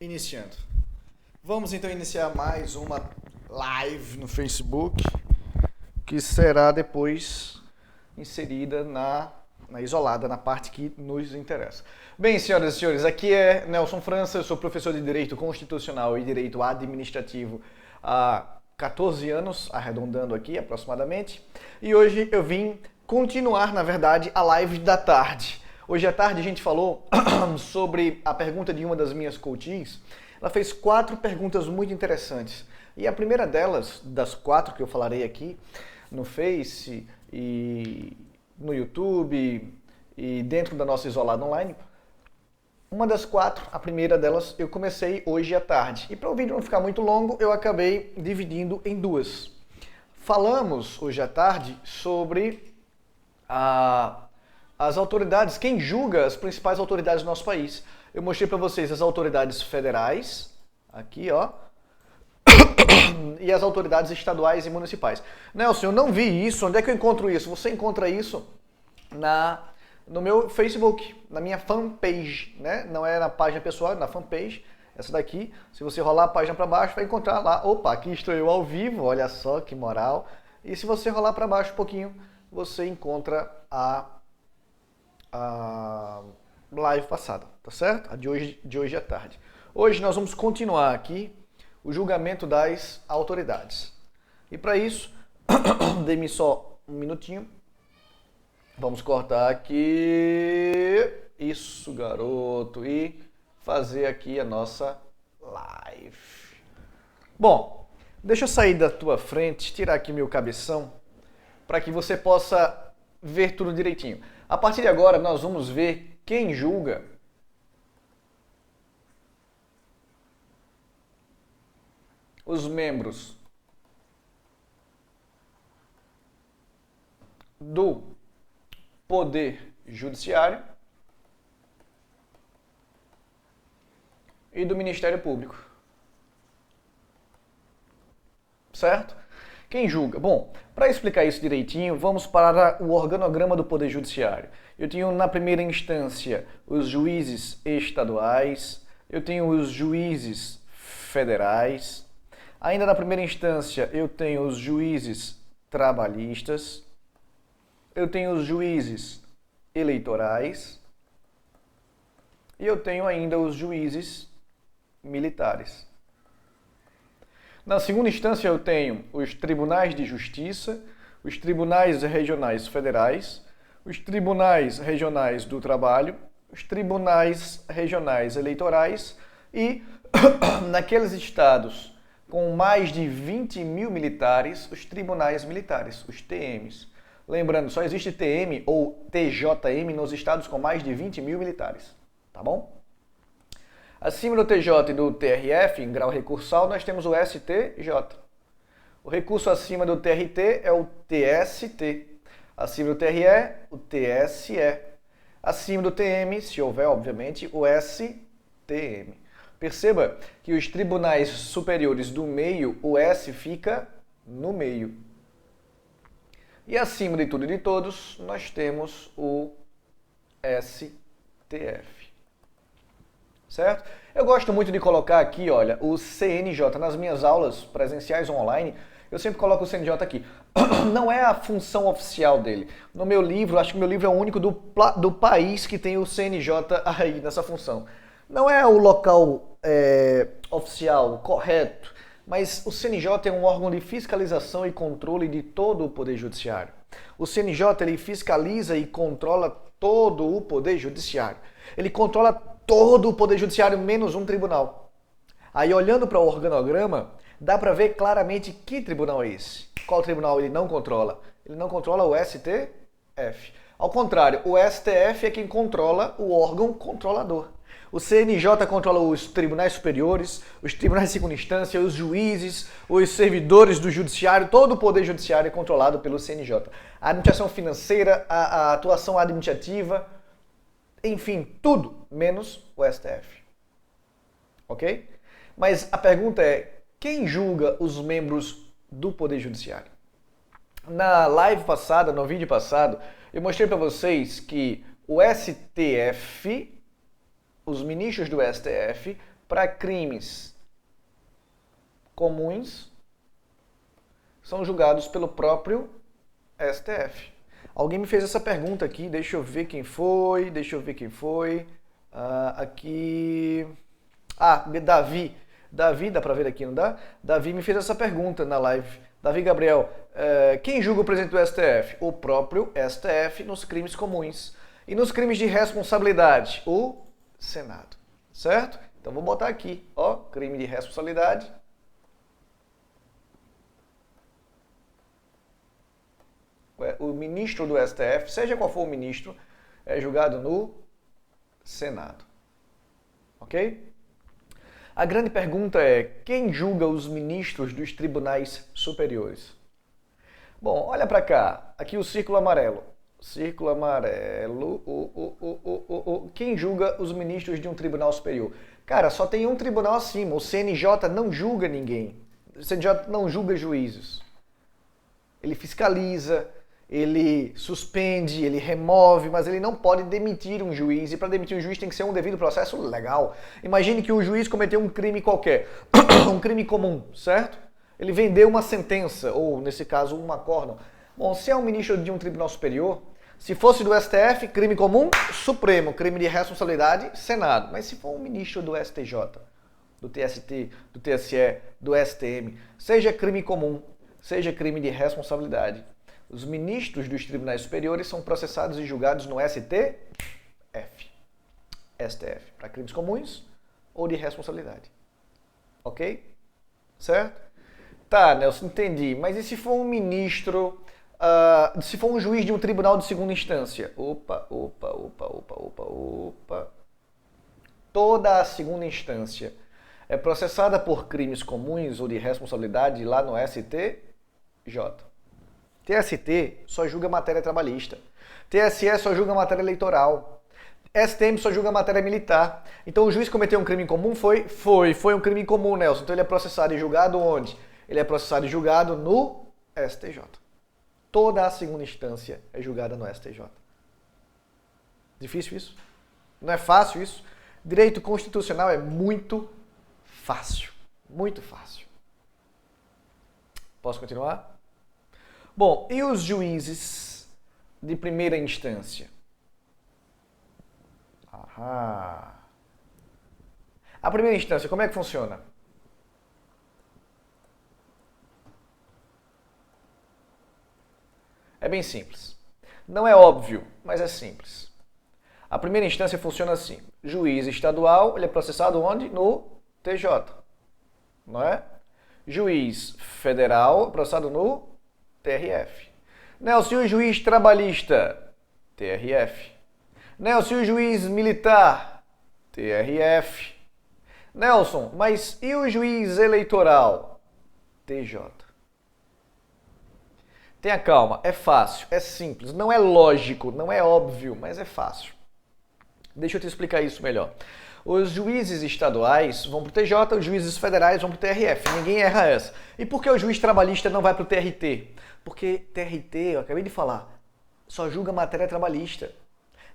Iniciando. Vamos então iniciar mais uma live no Facebook, que será depois inserida isolada, na parte que nos interessa. Bem, senhoras e senhores, aqui é Nelson França, eu sou professor de Direito Constitucional e Direito Administrativo há 14 anos, arredondando aqui aproximadamente, e hoje eu vim continuar, na verdade, a live da tarde. Hoje à tarde a gente falou sobre a pergunta de uma das minhas coaches. Ela fez 4 perguntas muito interessantes. E a primeira delas, das 4 que eu falarei aqui, no Face e no YouTube e dentro da nossa Isolada Online, uma das 4, a primeira delas, eu comecei hoje à tarde. E para o vídeo não ficar muito longo, eu acabei dividindo em 2. Falamos hoje à tarde sobre as autoridades, quem julga as principais autoridades do nosso país. Eu mostrei para vocês as autoridades federais, aqui ó, e as autoridades estaduais e municipais. Nelson, eu não vi isso, onde é que eu encontro isso? Você encontra isso no meu Facebook, na minha fanpage, né? Não é na página pessoal, é na fanpage, essa daqui. Se você rolar a página para baixo, vai encontrar lá, opa, aqui estou eu ao vivo, olha só que moral. E se você rolar para baixo um pouquinho, você encontra a live passada, tá certo? A de hoje à tarde. Hoje nós vamos continuar aqui o julgamento das autoridades. E para isso, dê-me só um minutinho. Vamos cortar aqui. Isso, garoto. E fazer aqui a nossa live. Bom, deixa eu sair da tua frente, tirar aqui meu cabeção, para que você possa ver tudo direitinho. A partir de agora, nós vamos ver quem julga os membros do Poder Judiciário e do Ministério Público. Certo? Quem julga? Bom, para explicar isso direitinho, vamos para o organograma do Poder Judiciário. Eu tenho na primeira instância os juízes estaduais, eu tenho os juízes federais, ainda na primeira instância eu tenho os juízes trabalhistas, eu tenho os juízes eleitorais e eu tenho ainda os juízes militares. Na segunda instância eu tenho os tribunais de justiça, os tribunais regionais federais, os tribunais regionais do trabalho, os tribunais regionais eleitorais e, naqueles estados com mais de 20 mil militares, os tribunais militares, os TMs. Lembrando, só existe TM ou TJM nos estados com mais de 20 mil militares, tá bom? Acima do TJ e do TRF, em grau recursal, nós temos o STJ. O recurso acima do TRT é o TST. Acima do TRE, o TSE. Acima do TM, se houver, obviamente, o STM. Perceba que os tribunais superiores do meio, o S fica no meio. E acima de tudo e de todos, nós temos o STF. Certo? Eu gosto muito de colocar aqui, olha, o CNJ. Nas minhas aulas presenciais ou online, eu sempre coloco o CNJ aqui. Não é a função oficial dele. No meu livro, acho que o meu livro é o único do país que tem o CNJ aí nessa função. Não é o local oficial, correto, mas o CNJ é um órgão de fiscalização e controle de todo o Poder Judiciário. O CNJ ele fiscaliza e controla todo o Poder Judiciário. Ele controla todo o Poder Judiciário menos um tribunal. Aí olhando para o organograma, dá para ver claramente que tribunal é esse. Qual tribunal ele não controla? Ele não controla o STF. Ao contrário, o STF é quem controla o órgão controlador. O CNJ controla os tribunais superiores, os tribunais de segunda instância, os juízes, os servidores do judiciário, todo o poder judiciário é controlado pelo CNJ. A administração financeira, a atuação administrativa, enfim, tudo menos o STF. Ok? Mas a pergunta é, quem julga os membros do Poder Judiciário? Na live passada, no vídeo passado, eu mostrei para vocês que o STF, os ministros do STF para crimes comuns são julgados pelo próprio STF. Alguém me fez essa pergunta aqui, deixa eu ver quem foi. Aqui... Davi. Davi, dá pra ver aqui, não dá? Davi me fez essa pergunta na live. Davi Gabriel, quem julga o presidente do STF? O próprio STF nos crimes comuns. E nos crimes de responsabilidade? O Senado. Certo? Então vou botar aqui, ó, crime de responsabilidade. O ministro do STF, seja qual for o ministro, é julgado no Senado. Ok? A grande pergunta é, quem julga os ministros dos tribunais superiores? Bom, olha para cá, aqui o círculo amarelo. Círculo amarelo, quem julga os ministros de um tribunal superior? Cara, só tem um tribunal acima, o CNJ não julga ninguém. O CNJ não julga juízes. Ele fiscaliza, ele suspende, ele remove, mas ele não pode demitir um juiz. E para demitir um juiz tem que ser um devido processo legal. Imagine que o juiz cometeu um crime qualquer, um crime comum, certo? Ele vendeu uma sentença, ou nesse caso um acórdão. Bom, se é um ministro de um tribunal superior, se fosse do STF, crime comum, Supremo, crime de responsabilidade, Senado. Mas se for um ministro do STJ, do TST, do TSE, do STM, seja crime comum, seja crime de responsabilidade, os ministros dos tribunais superiores são processados e julgados no STF, para crimes comuns ou de responsabilidade. Ok? Certo? Tá, Nelson, entendi. Mas e se for um ministro, se for um juiz de um tribunal de segunda instância? Opa. Toda a segunda instância é processada por crimes comuns ou de responsabilidade lá no STJ. TST só julga matéria trabalhista. TSE só julga matéria eleitoral. STM só julga matéria militar. Então o juiz cometeu um crime comum? Foi um crime comum, Nelson. Então ele é processado e julgado onde? Ele é processado e julgado no STJ. Toda a segunda instância é julgada no STJ. Difícil isso? Não é fácil isso? Direito constitucional é muito fácil. Muito fácil. Posso continuar? Bom, e os juízes de primeira instância? A primeira instância, como é que funciona? É bem simples. Não é óbvio, mas é simples. A primeira instância funciona assim. Juiz estadual, ele é processado onde? No TJ. Não é? Juiz federal, processado no TRF. Nelson, e o juiz trabalhista? TRF. Nelson, e o juiz militar? TRF. Nelson, mas e o juiz eleitoral? TJ. Tenha calma, é fácil, é simples, não é lógico, não é óbvio, mas é fácil. Deixa eu te explicar isso melhor. Os juízes estaduais vão para o TJ, os juízes federais vão para o TRF. Ninguém erra essa. E por que o juiz trabalhista não vai para o TRT? Porque TRT, eu acabei de falar, só julga matéria trabalhista.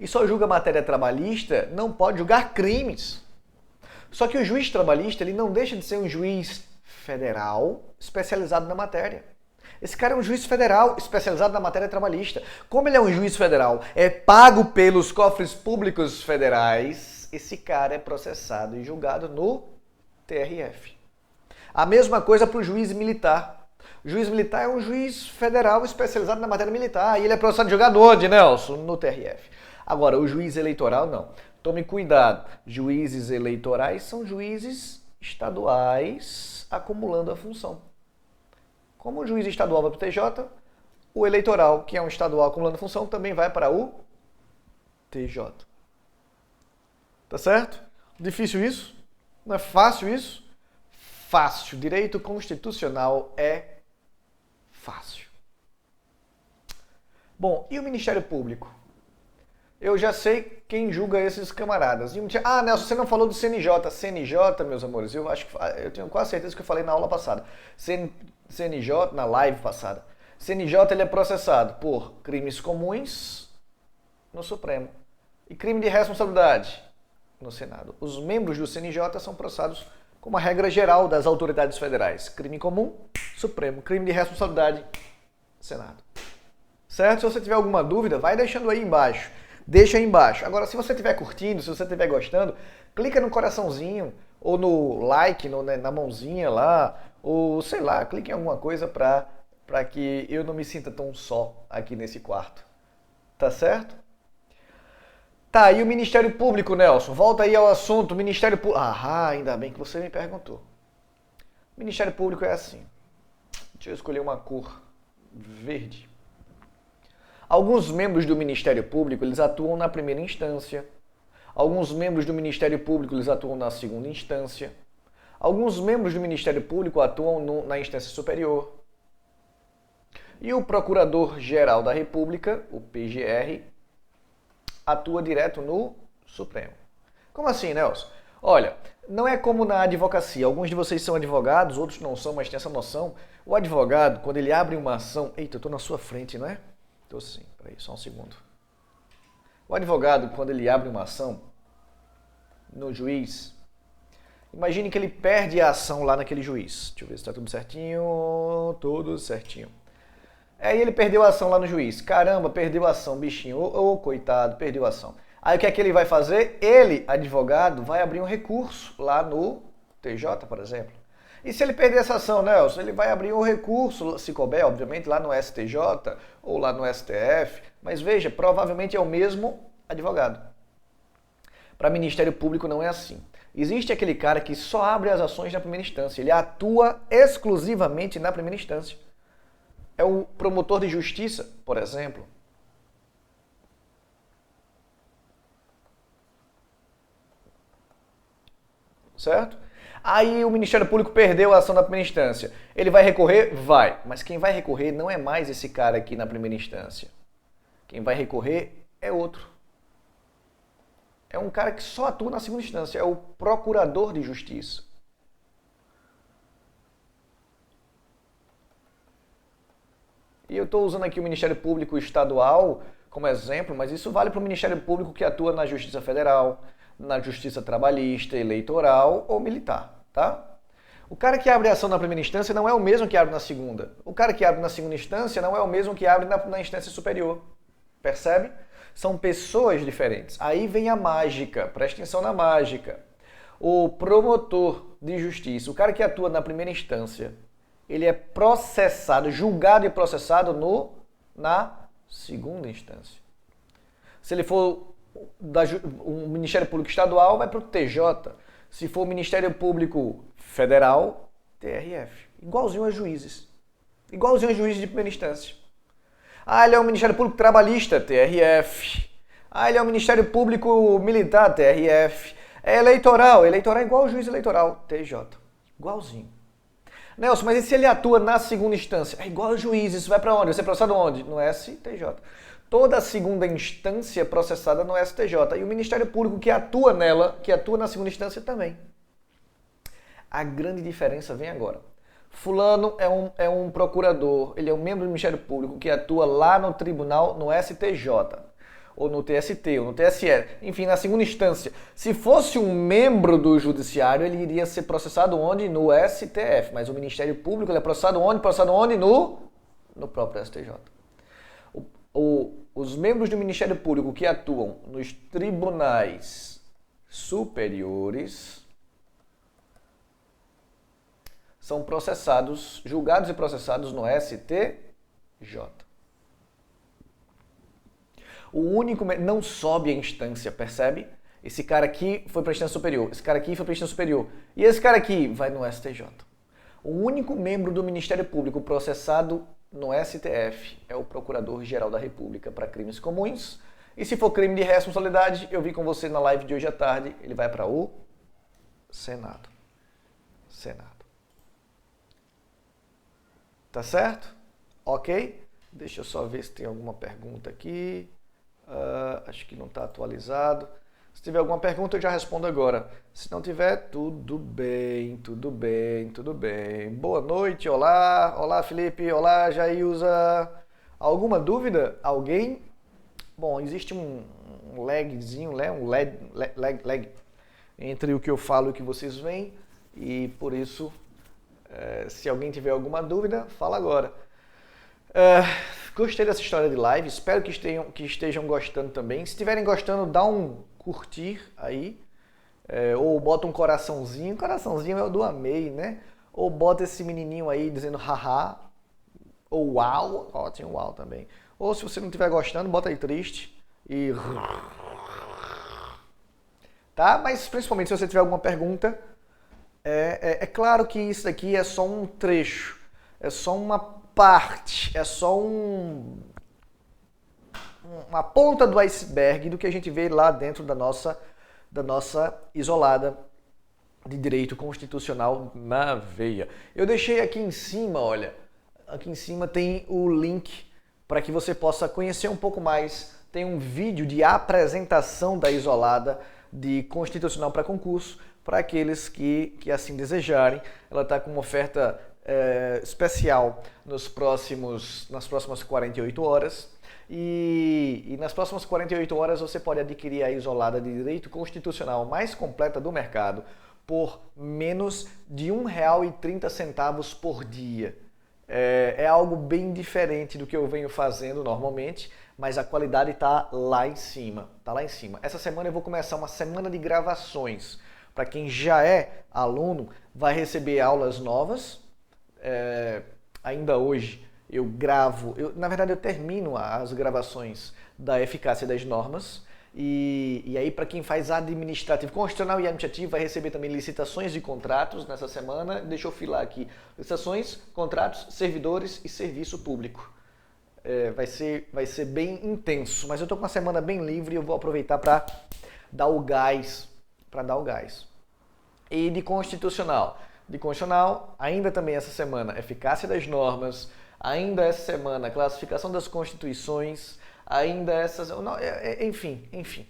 E só julga matéria trabalhista, não pode julgar crimes. Só que o juiz trabalhista, ele não deixa de ser um juiz federal especializado na matéria. Esse cara é um juiz federal especializado na matéria trabalhista. Como ele é um juiz federal, é pago pelos cofres públicos federais, esse cara é processado e julgado no TRF. A mesma coisa para o juiz militar. O juiz militar é um juiz federal especializado na matéria militar e ele é processado e julgado onde, Nelson? No TRF. Agora, o juiz eleitoral não. Tome cuidado. Juízes eleitorais são juízes estaduais acumulando a função. Como o juiz estadual vai para o TJ, o eleitoral, que é um estadual acumulando função, também vai para o TJ. Tá certo? Difícil isso? Não é fácil isso? Fácil. Direito constitucional é fácil. Bom, e o Ministério Público? Eu já sei quem julga esses camaradas. Nelson, você não falou do CNJ. CNJ, meus amores, eu tenho quase certeza que eu falei na aula passada. CNJ, na live passada. CNJ, ele é processado por crimes comuns no Supremo. E crime de responsabilidade no Senado. Os membros do CNJ são processados com uma regra geral das autoridades federais. Crime comum, Supremo. Crime de responsabilidade, Senado. Certo? Se você tiver alguma dúvida, vai deixando aí embaixo. Deixa aí embaixo. Agora, se você estiver curtindo, se você estiver gostando, clica no coraçãozinho, ou no like, na mãozinha lá, ou sei lá, clique em alguma coisa para que eu não me sinta tão só aqui nesse quarto. Tá certo? Tá, e o Ministério Público, Nelson? Volta aí ao assunto, Ministério Público. Ah, ainda bem que você me perguntou. O Ministério Público é assim. Deixa eu escolher uma cor verde. Alguns membros do Ministério Público, eles atuam na primeira instância. Alguns membros do Ministério Público, eles atuam na segunda instância. Alguns membros do Ministério Público atuam na instância superior. E o Procurador-Geral da República, o PGR, atua direto no Supremo. Como assim, Nelson? Olha, não é como na advocacia. Alguns de vocês são advogados, outros não são, mas tem essa noção. O advogado, quando ele abre uma ação... Eita, eu tô na sua frente, não é? Tô sim, peraí, só um segundo. O advogado, quando ele abre uma ação no juiz, imagine que ele perde a ação lá naquele juiz. Deixa eu ver se está tudo certinho. Tudo certinho. Aí ele perdeu a ação lá no juiz. Caramba, perdeu a ação, bichinho. Ô, coitado, perdeu a ação. Aí o que é que ele vai fazer? Ele, advogado, vai abrir um recurso lá no TJ, por exemplo. E se ele perder essa ação, Nelson, ele vai abrir um recurso, se couber, obviamente, lá no STJ ou lá no STF. Mas veja, provavelmente é o mesmo advogado. Para Ministério Público não é assim. Existe aquele cara que só abre as ações na primeira instância. Ele atua exclusivamente na primeira instância. É o promotor de justiça, por exemplo. Certo? Aí o Ministério Público perdeu a ação na primeira instância. Ele vai recorrer? Vai. Mas quem vai recorrer não é mais esse cara aqui na primeira instância. Quem vai recorrer é outro. É um cara que só atua na segunda instância. É o Procurador de Justiça. E eu estou usando aqui o Ministério Público Estadual como exemplo, mas isso vale para o Ministério Público que atua na Justiça Federal, na Justiça Trabalhista, Eleitoral ou Militar, tá? O cara que abre a ação na primeira instância não é o mesmo que abre na segunda. O cara que abre na segunda instância não é o mesmo que abre na instância superior. Percebe? São pessoas diferentes. Aí vem a mágica, presta atenção na mágica. O promotor de justiça, o cara que atua na primeira instância, ele é processado, julgado e processado na segunda instância. Se ele for o Ministério Público Estadual, vai para o TJ. Se for o Ministério Público Federal, TRF. Igualzinho a juízes. Igualzinho a juízes de primeira instância. Ah, ele é o Ministério Público Trabalhista, TRF. Ah, ele é o Ministério Público Militar, TRF. É eleitoral. Eleitoral é igual ao juiz eleitoral, TJ. Igualzinho. Nelson, mas e se ele atua na segunda instância? É igual ao juiz, isso vai para onde? Vai ser processado onde? No STJ. Toda a segunda instância é processada no STJ. E o Ministério Público que atua nela, que atua na segunda instância também. A grande diferença vem agora. Fulano é um procurador, ele é um membro do Ministério Público que atua lá no tribunal, no STJ, ou no TST, ou no TSE, enfim, na segunda instância. Se fosse um membro do Judiciário, ele iria ser processado onde? No STF, mas o Ministério Público ele é processado onde? Processado onde? No próprio STJ. Os membros do Ministério Público que atuam nos tribunais superiores são processados, julgados e processados no STJ. O único... Não sobe a instância, percebe? Esse cara aqui foi para a instância superior, esse cara aqui foi para a instância superior. E esse cara aqui vai no STJ. O único membro do Ministério Público processado no STF é o Procurador-Geral da República para crimes comuns. E se for crime de responsabilidade, eu vi com você na live de hoje à tarde, ele vai para o Senado. Senado. Tá certo? Ok? Deixa eu só ver se tem alguma pergunta aqui. Acho que não está atualizado. Se tiver alguma pergunta, eu já respondo agora. Se não tiver, tudo bem, tudo bem, tudo bem. Boa noite, olá. Olá, Felipe. Olá, Jailza. Alguma dúvida? Alguém? Bom, existe um lagzinho, um lag. entre o que eu falo e o que vocês veem, e por isso, se alguém tiver alguma dúvida, fala agora. Gostei dessa história de live, espero que estejam gostando também. Se estiverem gostando, dá um curtir aí, ou bota um coraçãozinho é o do amei, né? Ou bota esse menininho aí dizendo haha, ou uau, ó, tem um uau também. Ou se você não estiver gostando, bota aí triste e... Tá? Mas principalmente se você tiver alguma pergunta, é claro que isso aqui é só um trecho, é só uma parte, é só uma ponta do iceberg do que a gente vê lá dentro da nossa isolada de direito constitucional na veia. Eu deixei aqui em cima, olha, aqui em cima tem o link para que você possa conhecer um pouco mais. Tem um vídeo de apresentação da isolada de constitucional para concurso, para aqueles que assim desejarem. Ela está com uma oferta especial nas próximas 48 horas. E nas próximas 48 horas você pode adquirir a isolada de direito constitucional mais completa do mercado por menos de R$ 1,30 por dia. É algo bem diferente do que eu venho fazendo normalmente, mas a qualidade está lá em cima. Tá lá em cima. Essa semana eu vou começar uma semana de gravações. Para quem já é aluno, vai receber aulas novas. Ainda hoje eu gravo, na verdade eu termino as gravações da eficácia das normas. E aí, para quem faz administrativo, constitucional e administrativo, vai receber também licitações de contratos nessa semana. Deixa eu filar aqui. Licitações, contratos, servidores e serviço público. Vai ser bem intenso, mas eu estou com uma semana bem livre e eu vou aproveitar para dar o gás. E de constitucional? De constitucional, ainda também essa semana, eficácia das normas, ainda essa semana, classificação das constituições, ainda essas... Enfim.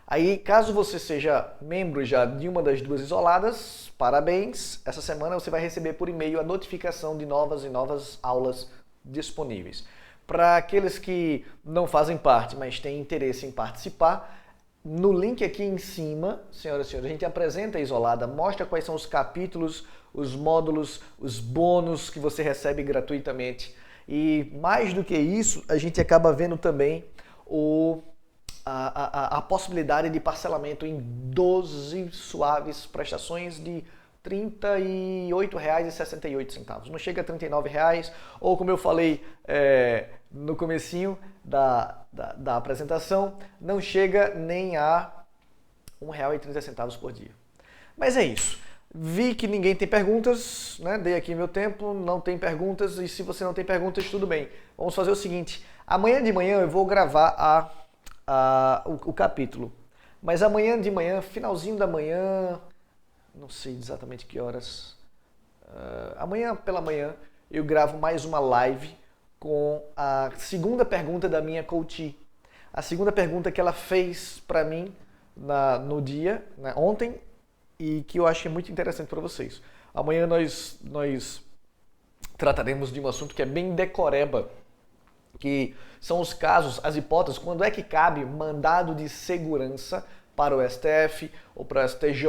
Aí, caso você seja membro já de uma das duas isoladas, parabéns! Essa semana você vai receber por e-mail a notificação de novas aulas disponíveis. Para aqueles que não fazem parte, mas têm interesse em participar, no link aqui em cima, senhoras e senhores, a gente apresenta a isolada, mostra quais são os capítulos, os módulos, os bônus que você recebe gratuitamente. E mais do que isso, a gente acaba vendo também a possibilidade de parcelamento em 12 suaves prestações de R$ 38,68. Não chega a R$ 39,00, ou como eu falei no comecinho da apresentação, não chega nem a R$ 1,30 por dia. Mas é isso. Vi que ninguém tem perguntas, né? Dei aqui meu tempo, não tem perguntas, e se você não tem perguntas, tudo bem. Vamos fazer o seguinte, amanhã de manhã eu vou gravar o capítulo, mas amanhã de manhã, finalzinho da manhã, não sei exatamente que horas, amanhã pela manhã eu gravo mais uma live com a segunda pergunta da minha coach. A segunda pergunta que ela fez para mim no dia, né, ontem, e que eu achei muito interessante para vocês. Amanhã nós trataremos de um assunto que é bem decoreba, que são os casos, as hipóteses, quando é que cabe mandado de segurança para o STF, ou para o STJ,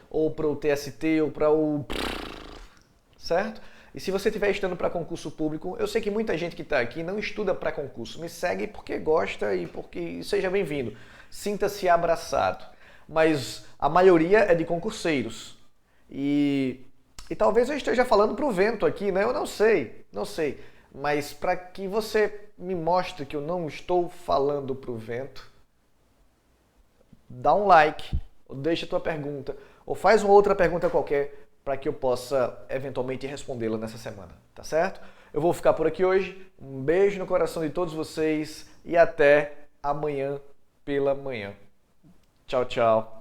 ou para o TST, ou para o... Certo? E se você estiver estudando para concurso público, eu sei que muita gente que está aqui não estuda para concurso. Me segue porque gosta e porque seja bem-vindo. Sinta-se abraçado. Mas a maioria é de concurseiros. E talvez eu esteja falando para o vento aqui, né? Eu não sei. Mas para que você me mostre que eu não estou falando para o vento, dá um like, ou deixa a tua pergunta, ou faz uma outra pergunta qualquer para que eu possa eventualmente respondê-la nessa semana, tá certo? Eu vou ficar por aqui hoje. Um beijo no coração de todos vocês e até amanhã pela manhã. Tchau, tchau.